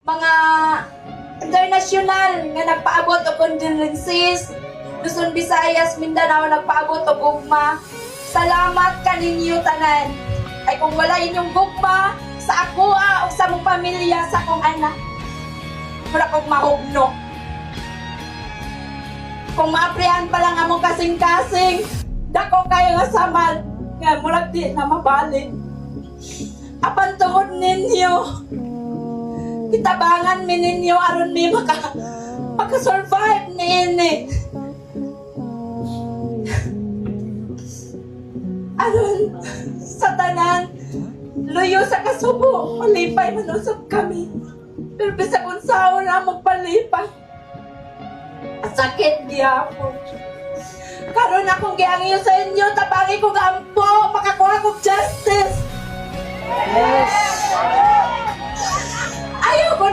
mga international nga nagpaabot og condolences. Luzon, Visayas, Mindanao nagpaabot og gugma. Salamat kaninyo tanan. Ay kung wala inyong gugma sa ako o sa mong pamilya, sa akong anak, wala kong mahugno. Kung maaprihan pa lang among kasing-kasing, dako kayo nga samal, nga murag di na mabalin. Apan tungod ninyo, kitabangan mi ninyo aron mi maka-survive ni ini. Aron sa tanan, luyo sa kasubo, malipay manusap kami. Pero bisa kung saan na magpalipay. At sakit gihapon. Karon akong giangyo sa inyo, tabangi ko gampo, makakuha kong justice. Yes. Ayaw ko